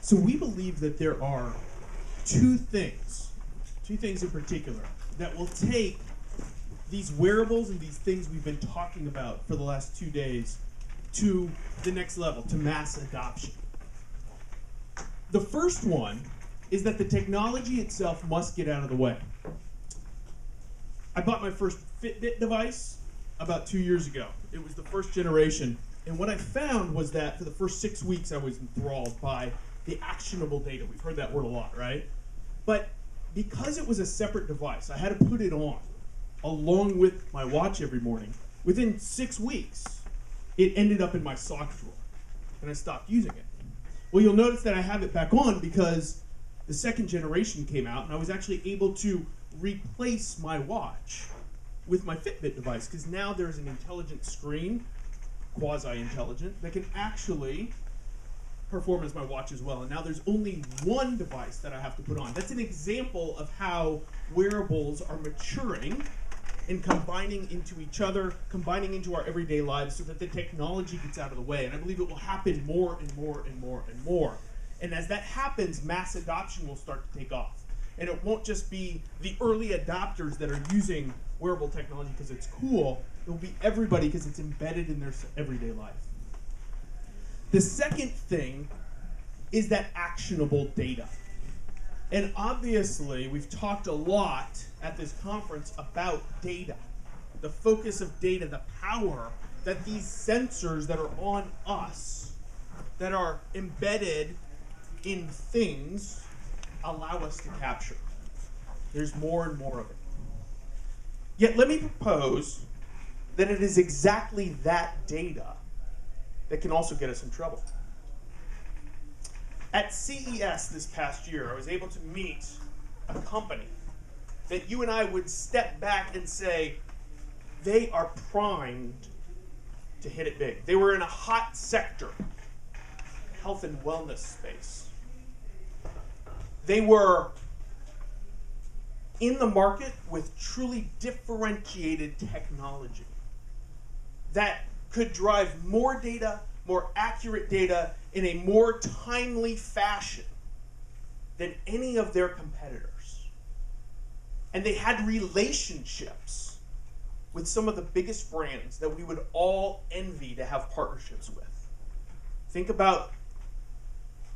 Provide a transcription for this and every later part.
So we believe that there are two things in particular, that will take these wearables and these things we've been talking about for the last 2 days to the next level, to mass adoption. The first one is that the technology itself must get out of the way. I bought my first Fitbit device about 2 years ago. It was the first generation. And what I found was that for the first 6 weeks, I was enthralled by the actionable data. We've heard that word a lot, right? But because it was a separate device, I had to put it on along with my watch every morning. Within 6 weeks, it ended up in my sock drawer, and I stopped using it. Well, you'll notice that I have it back on because the second generation came out, and I was actually able to replace my watch with my Fitbit device, because now there's an intelligent screen, quasi-intelligent, that can actually perform as my watch as well. And now there's only one device that I have to put on. That's an example of how wearables are maturing and combining into each other, combining into our everyday lives so that the technology gets out of the way. And I believe it will happen more and more and more and more. And as that happens, mass adoption will start to take off. And it won't just be the early adopters that are using wearable technology because it's cool. It will be everybody because it's embedded in their everyday life. The second thing is that actionable data. And obviously, we've talked a lot at this conference about data. The focus of data, the power that these sensors that are on us, that are embedded in things, allow us to capture. There's more and more of it. Yet let me propose that it is exactly that data that can also get us in trouble. At CES this past year, I was able to meet a company that you and I would step back and say, they are primed to hit it big. They were in a hot sector, health and wellness space. They were in the market with truly differentiated technology that could drive more data, more accurate data, in a more timely fashion than any of their competitors. And they had relationships with some of the biggest brands that we would all envy to have partnerships with. Think about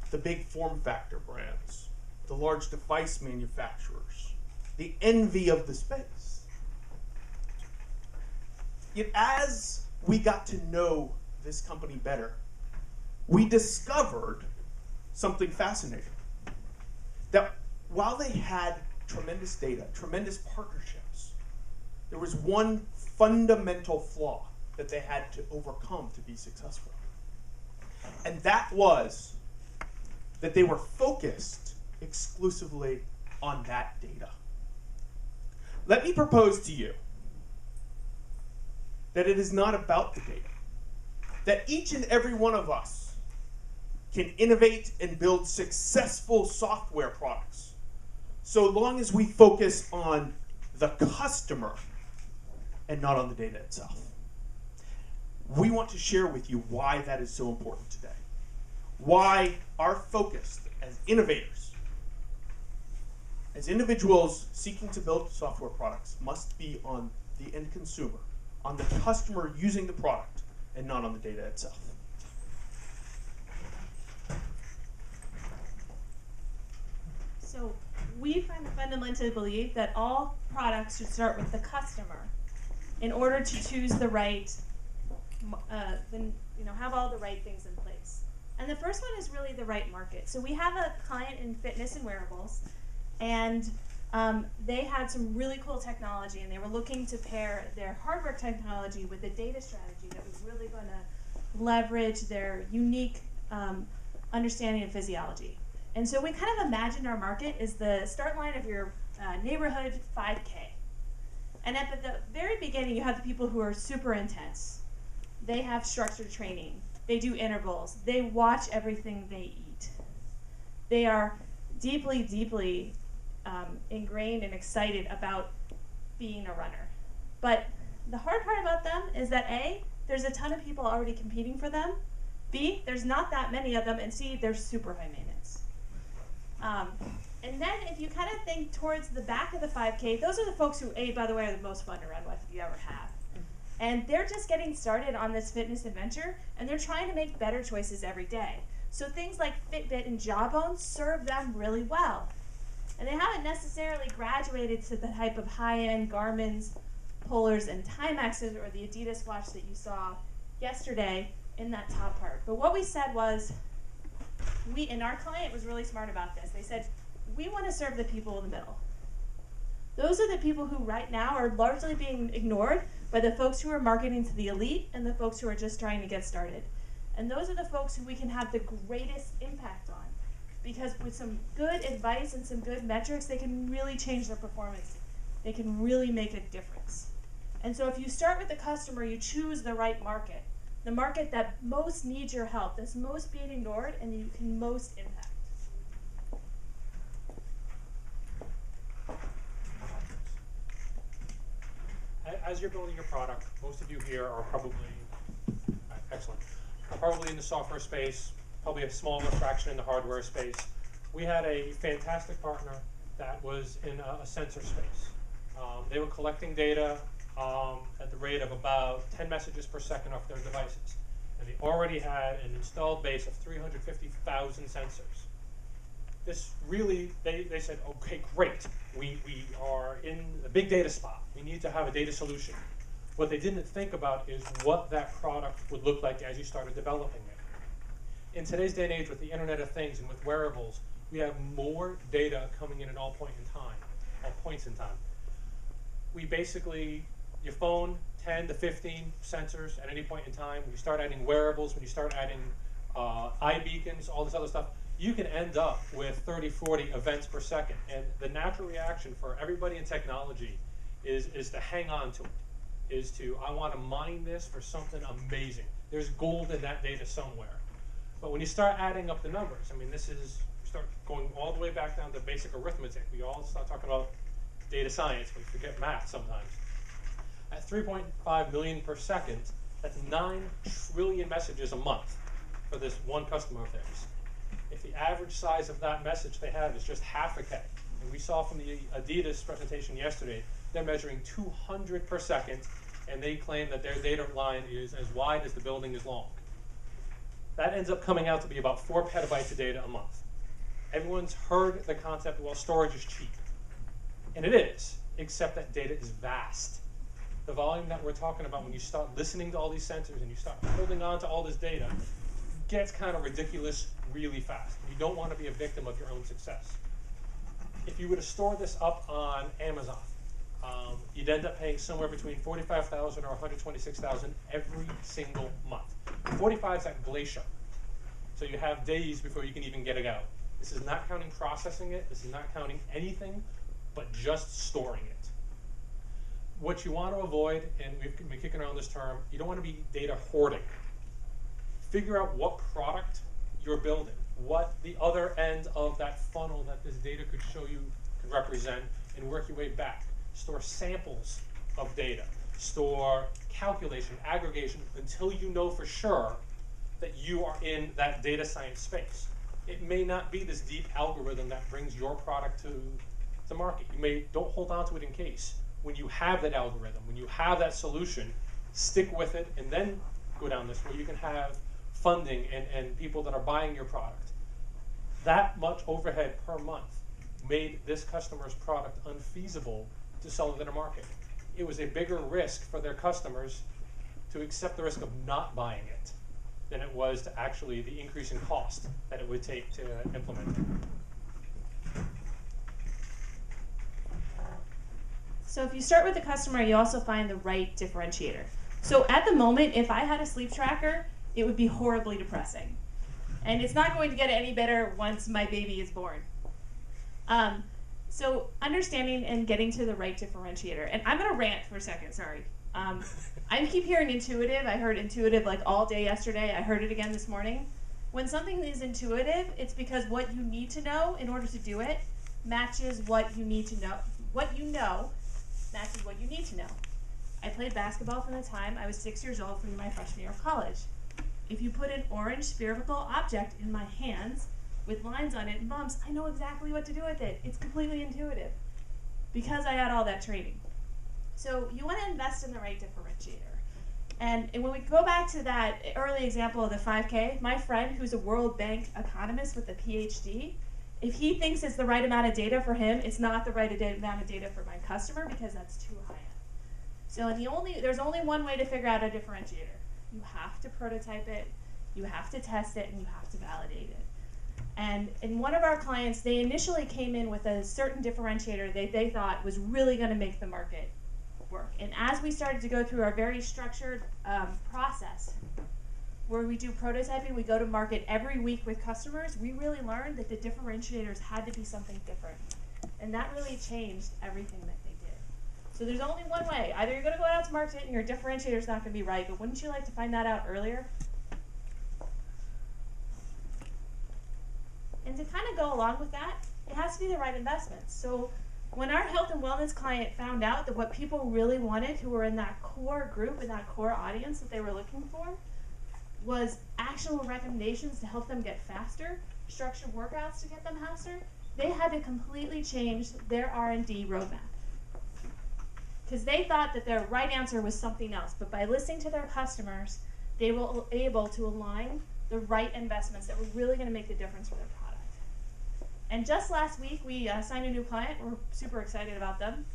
the big form factor brands, the large device manufacturers, the envy of the space. Yet as we got to know this company better, we discovered something fascinating. That while they had tremendous data, tremendous partnerships, there was one fundamental flaw that they had to overcome to be successful. And that was that they were focused exclusively on that data. Let me propose to you that it is not about the data. That each and every one of us can innovate and build successful software products, so long as we focus on the customer and not on the data itself. We want to share with you why that is so important today. Why our focus as innovators, as individuals seeking to build software products, must be on the end consumer, on the customer using the product, and not on the data itself. So we fundamentally believe that all products should start with the customer in order to choose the right, have all the right things in place. And the first one is really the right market. So we have a client in fitness and wearables, and they had some really cool technology, and they were looking to pair their hardware technology with a data strategy that was really going to leverage their unique understanding of physiology. And so we kind of imagined our market as the start line of your neighborhood 5K. And at the very beginning, you have the people who are super intense. They have structured training. They do intervals. They watch everything they eat. They are deeply, deeply ingrained and excited about being a runner. But the hard part about them is that A, there's a ton of people already competing for them. B, there's not that many of them. And C, they're super high maintenance. And then if you kind of think towards the back of the 5K, those are the folks who, A, by the way, are the most fun to run with if you ever have. And they're just getting started on this fitness adventure, and they're trying to make better choices every day. So things like Fitbit and Jawbone serve them really well. And they haven't necessarily graduated to the type of high-end Garmin's, Polars, and Timexes, or the Adidas watch that you saw yesterday in that top part. But what we said was, and our client was really smart about this, they said, we want to serve the people in the middle. Those are the people who right now are largely being ignored by the folks who are marketing to the elite and the folks who are just trying to get started. And those are the folks who we can have the greatest impact on. Because with some good advice and some good metrics, they can really change their performance. They can really make a difference. And so if you start with the customer, you choose the right market. The market that most needs your help, that's most being ignored, and you can most impact. As you're building your product, most of you here are probably, excellent, are probably in the software space, probably a smaller fraction in the hardware space. We had a fantastic partner that was in a sensor space. They were collecting data at the rate of about 10 messages per second off their devices. And they already had an installed base of 350,000 sensors. This really, they said, okay, great. We are in the big data spot. We need to have a data solution. What they didn't think about is what that product would look like as you started developing it. In today's day and age with the Internet of Things and with wearables, we have more data coming in at all points in time. We basically, your phone, 10 to 15 sensors at any point in time. When you start adding wearables, when you start adding eye beacons, all this other stuff, you can end up with 30, 40 events per second. And the natural reaction for everybody in technology is to hang on to it, is to, I want to mine this for something amazing. There's gold in that data somewhere. But when you start adding up the numbers, I mean, you start going all the way back down to basic arithmetic. We all start talking about data science, we forget math sometimes. At 3.5 million per second, that's 9 trillion messages a month for this one customer of theirs. If the average size of that message they have is just half a K, and we saw from the Adidas presentation yesterday, they're measuring 200 per second, and they claim that their data line is as wide as the building is long. That ends up coming out to be about 4 petabytes of data a month. Everyone's heard the concept, well, storage is cheap. And it is, except that data is vast. The volume that we're talking about when you start listening to all these sensors and you start holding on to all this data gets kind of ridiculous really fast. You don't want to be a victim of your own success. If you were to store this up on Amazon, you'd end up paying somewhere between $45,000 or $126,000 every single month. 45 is at Glacier. So you have days before you can even get it out. This is not counting processing it. This is not counting anything but just storing it. What you want to avoid, and we've been kicking around this term, you don't want to be data hoarding. Figure out what product you're building, what the other end of that funnel that this data could show you could represent, and work your way back. Store samples of data. Store calculation, aggregation, until you know for sure that you are in that data science space. It may not be this deep algorithm that brings your product to market. Don't hold on to it in case. When you have that algorithm, when you have that solution, stick with it and then go down this where you can have funding and people that are buying your product. That much overhead per month made this customer's product unfeasible to sell in their market. It was a bigger risk for their customers to accept the risk of not buying it than it was to actually the increase in cost that it would take to implement it. So if you start with the customer, you also find the right differentiator. So at the moment, if I had a sleep tracker, it would be horribly depressing. And it's not going to get any better once my baby is born. So understanding and getting to the right differentiator. And I'm going to rant for a second, sorry. I keep hearing intuitive. I heard intuitive like all day yesterday. I heard it again this morning. When something is intuitive, it's because what you need to know in order to do it matches what you need to know. What you know matches what you need to know. I played basketball from the time I was 6 years old through my freshman year of college. If you put an orange spherical object in my hands with lines on it and bumps, I know exactly what to do with it. It's completely intuitive because I had all that training. So you want to invest in the right differentiator. And when we go back to that early example of the 5K, my friend who's a World Bank economist with a PhD, if he thinks it's the right amount of data for him, it's not the right amount of data for my customer because that's too high. So there's only one way to figure out a differentiator. You have to prototype it, you have to test it, and you have to validate it. And in one of our clients, they initially came in with a certain differentiator that they thought was really going to make the market work. And as we started to go through our very structured process, where we do prototyping, we go to market every week with customers, we really learned that the differentiators had to be something different. And that really changed everything that they did. So there's only one way. Either you're going to go out to market and your differentiator's not going to be right, but wouldn't you like to find that out earlier? And to kind of go along with that, it has to be the right investments. So when our health and wellness client found out that what people really wanted who were in that core group and that core audience that they were looking for was actionable recommendations to help them get faster, structured workouts to get them faster, they had to completely change their R&D roadmap. Because they thought that their right answer was something else. But by listening to their customers, they were able to align the right investments that were really going to make the difference for their product. And just last week, we signed a new client. We're super excited about them.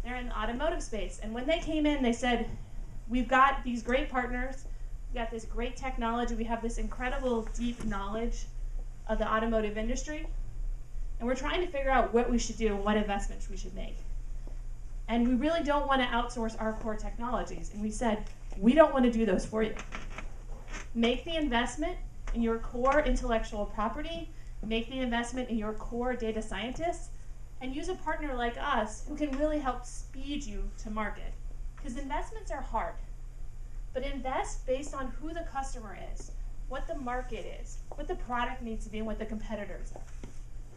They're in the automotive space. And when they came in, they said, we've got these great partners. We've got this great technology. We have this incredible deep knowledge of the automotive industry. And we're trying to figure out what we should do and what investments we should make. And we really don't want to outsource our core technologies. And we said, we don't want to do those for you. Make the investment in your core intellectual property, make the investment in your core data scientists, and use a partner like us who can really help speed you to market. Because investments are hard, but invest based on who the customer is, what the market is, what the product needs to be, and what the competitors are.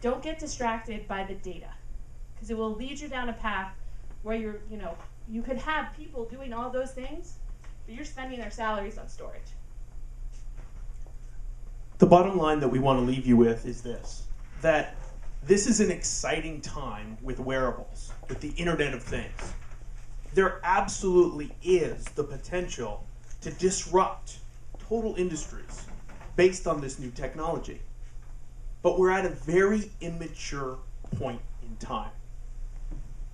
Don't get distracted by the data, because it will lead you down a path where you could have people doing all those things, but you're spending their salaries on storage. The bottom line that we want to leave you with is this, that this is an exciting time with wearables, with the Internet of Things. There absolutely is the potential to disrupt total industries based on this new technology. But we're at a very immature point in time.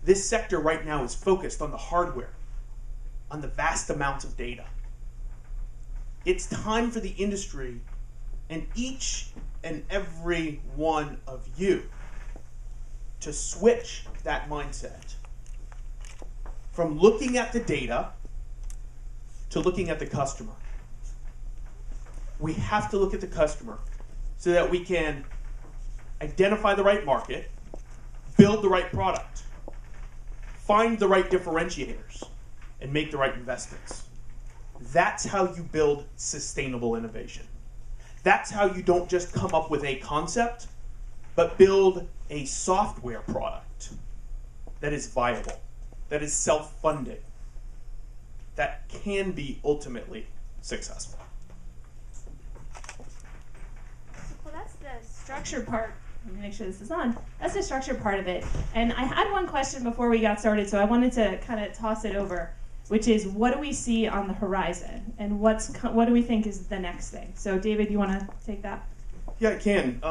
This sector right now is focused on the hardware, on the vast amounts of data. It's time for the industry and each and every one of you to switch that mindset from looking at the data to looking at the customer. We have to look at the customer so that we can identify the right market, build the right product, find the right differentiators, and make the right investments. That's how you build sustainable innovation. That's how you don't just come up with a concept, but build a software product that is viable, that is self-funding, that can be ultimately successful. Well, that's the structure part. Let me make sure this is on. That's the structure part of it. And I had one question before we got started, so I wanted to kind of toss it over, which is, what do we see on the horizon, and what do we think is the next thing? So, David, you want to take that? Yeah, I can.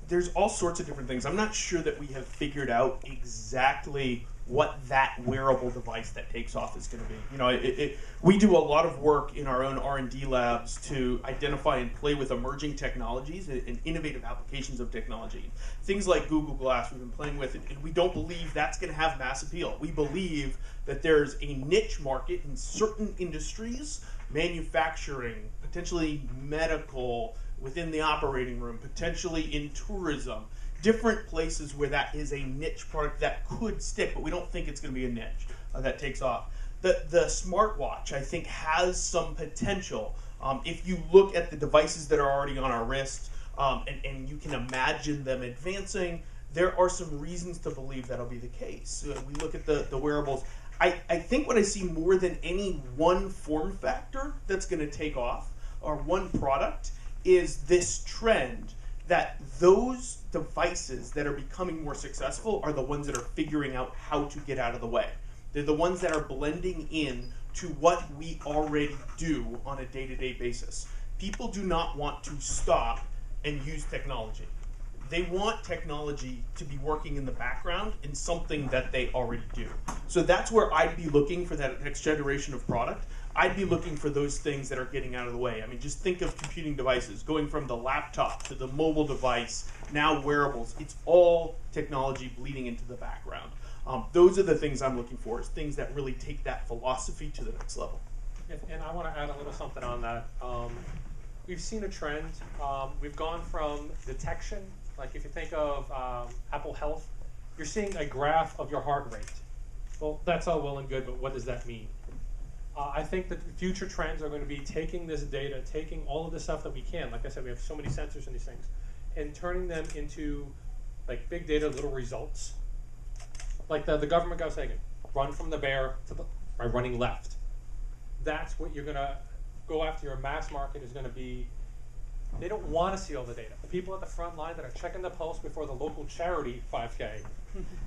There's all sorts of different things. I'm not sure that we have figured out exactly what that wearable device that takes off is going to be. We do a lot of work in our own R&D labs to identify and play with emerging technologies and innovative applications of technology. Things like Google Glass we've been playing with, and we don't believe that's going to have mass appeal. We believe that there's a niche market in certain industries, manufacturing, potentially medical, within the operating room, potentially in tourism, different places where that is a niche product that could stick, but we don't think it's going to be a niche that takes off. The smartwatch, I think, has some potential. If you look at the devices that are already on our wrist, and you can imagine them advancing, there are some reasons to believe that'll be the case. We look at the wearables. I I think what I see more than any one form factor that's going to take off, or one product, is this trend that those devices that are becoming more successful are the ones that are figuring out how to get out of the way. They're the ones that are blending in to what we already do on a day-to-day basis. People do not want to stop and use technology. They want technology to be working in the background in something that they already do. So that's where I'd be looking for that next generation of product. I'd be looking for those things that are getting out of the way. I mean, just think of computing devices, going from the laptop to the mobile device, now wearables. It's all technology bleeding into the background. Those are the things I'm looking for, is things that really take that philosophy to the next level. And I want to add a little something on that. We've seen a trend. We've gone from detection, like if you think of Apple Health, you're seeing a graph of your heart rate. Well, that's all well and good, but what does that mean? I think that the future trends are going to be taking this data, taking all of the stuff that we can, like I said, we have so many sensors in these things, and turning them into like big data little results. Like the government guy was saying, run from the bear to the, by running left. That's what you're going to go after. Your mass market is going to be, they don't want to see all the data. The people at the front line that are checking the pulse before the local charity 5K,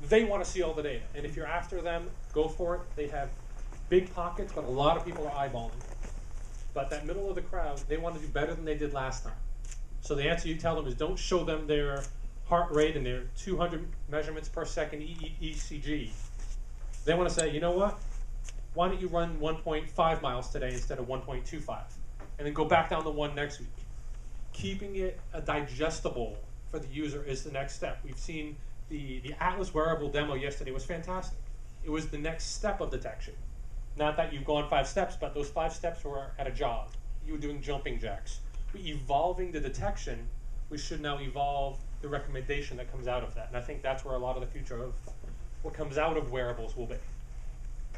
they want to see all the data. And if you're after them, go for it. They have big pockets, but a lot of people are eyeballing. But that middle of the crowd, they want to do better than they did last time. So the answer you tell them is don't show them their heart rate and their 200 measurements per second ECG. They want to say, you know what? Why don't you run 1.5 miles today instead of 1.25? And then go back down to 1 next week. Keeping it digestible for the user is the next step. We've seen the Atlas wearable demo yesterday was fantastic. It was the next step of detection. Not that you've gone 5 steps, but those 5 steps were at a jog. You were doing jumping jacks. We're evolving the detection. We should now evolve the recommendation that comes out of that. And I think that's where a lot of the future of what comes out of wearables will be.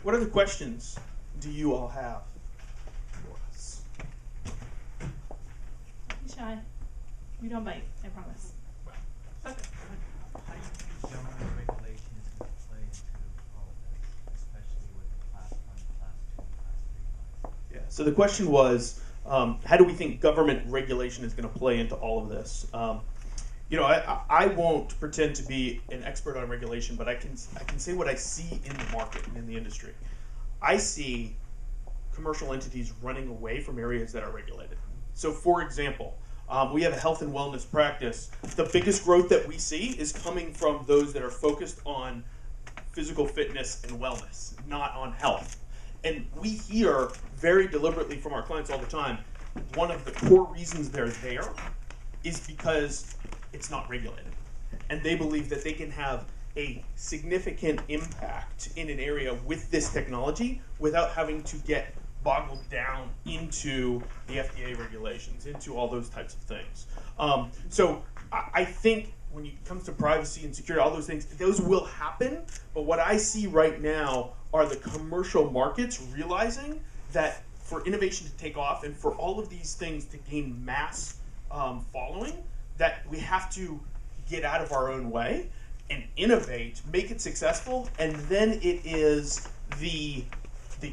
What other questions do you all have for us? Be shy. We don't bite, I promise. How do you think government regulation is going to play into all of this, especially with the class 1, class 2, class 3 devices? Yeah. So the question was, how do we think government regulation is going to play into all of this? You know, I won't pretend to be an expert on regulation, but I can say what I see in the market and in the industry. I see commercial entities running away from areas that are regulated. So, for example, we have a health and wellness practice. The biggest growth that we see is coming from those that are focused on physical fitness and wellness, not on health. And we hear very deliberately from our clients all the time, one of the core reasons they're there is because it's not regulated. And they believe that they can have a significant impact in an area with this technology without having to get boggled down into the FDA regulations, into all those types of things. So I think when it comes to privacy and security, all those things, those will happen. But what I see right now are the commercial markets realizing that for innovation to take off and for all of these things to gain mass following, that we have to get out of our own way and innovate, make it successful, and then it is the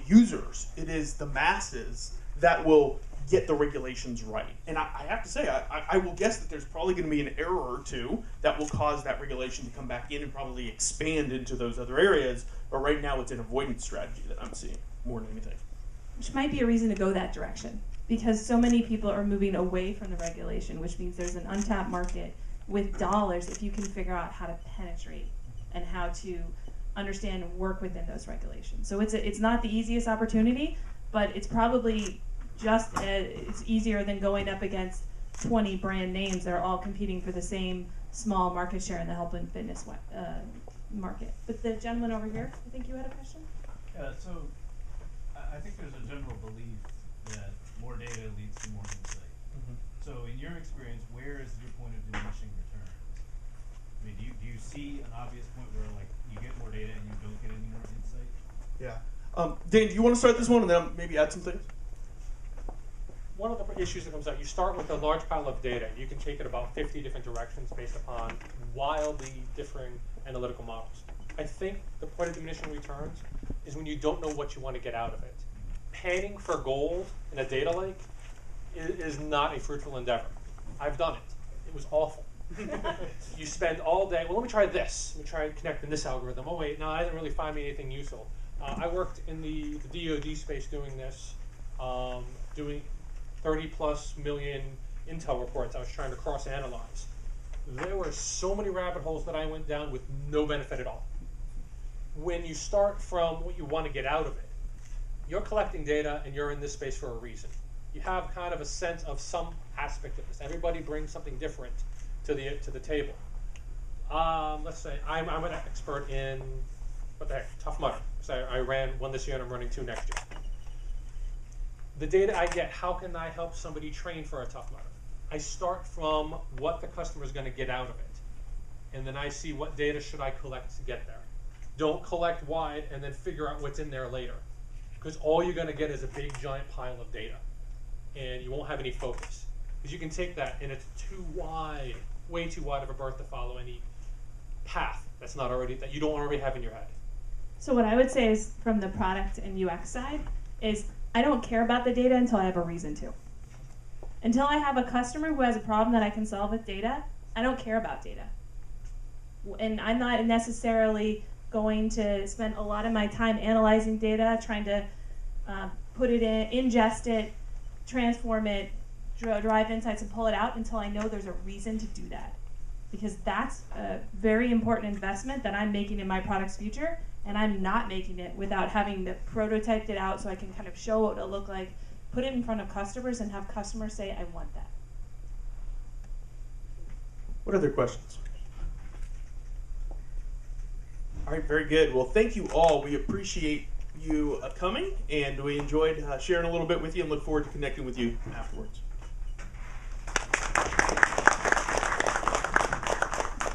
users, it is the masses that will get the regulations right. And I have to say, I will guess that there's probably going to be an error or two that will cause that regulation to come back in and probably expand into those other areas, but right now it's an avoidance strategy that I'm seeing more than anything. Which might be a reason to go that direction, because so many people are moving away from the regulation, which means there's an untapped market with dollars if you can figure out how to penetrate and how to understand and work within those regulations. So it's not the easiest opportunity, but it's probably it's easier than going up against 20 brand names that are all competing for the same small market share in the health and fitness market. But the gentleman over here, I think you had a question? Yeah, so I think there's a general belief that more data leads to more insight. Mm-hmm. So in your experience, where is your point of diminishing returns? I mean, do you see an obvious point where like you get more data and you don't get any more insight? Yeah. Dan, do you want to start this one and then maybe add some things? One of the issues that comes out, you start with a large pile of data. You can take it about 50 different directions based upon wildly differing analytical models. I think the point of diminishing returns is when you don't know what you want to get out of it. Panning for gold in a data lake is not a fruitful endeavor. I've done it. It was awful. You spend all day, well, let me try this. Let me try connecting this algorithm. Oh, wait, no, I didn't really find me anything useful. I worked in the DoD space doing this, doing 30+ million Intel reports I was trying to cross-analyze. There were so many rabbit holes that I went down with no benefit at all. When you start from what you want to get out of it, you're collecting data and you're in this space for a reason. You have kind of a sense of some aspect of this. Everybody brings something different to the table. Let's say I'm an expert in, what the heck, Tough Mudder. So I ran one this year and I'm running 2 next year. The data I get, how can I help somebody train for a Tough Mudder? I start from what the customer is going to get out of it. And then I see what data should I collect to get there. Don't collect wide and then figure out what's in there later. Because all you're going to get is a big giant pile of data. And you won't have any focus. Because you can take that and it's too wide, way too wide of a berth to follow any path that you don't already have in your head. So what I would say is, from the product and UX side, is I don't care about the data until I have a reason to. Until I have a customer who has a problem that I can solve with data, I don't care about data. And I'm not necessarily going to spend a lot of my time analyzing data, trying to put it in, ingest it, transform it, drive insights and pull it out until I know there's a reason to do that. Because that's a very important investment that I'm making in my product's future, and I'm not making it without having prototyped it out so I can kind of show what it'll look like, put it in front of customers, and have customers say, I want that. What other questions? All right, very good. Well, thank you all. We appreciate you coming, and we enjoyed sharing a little bit with you and look forward to connecting with you afterwards.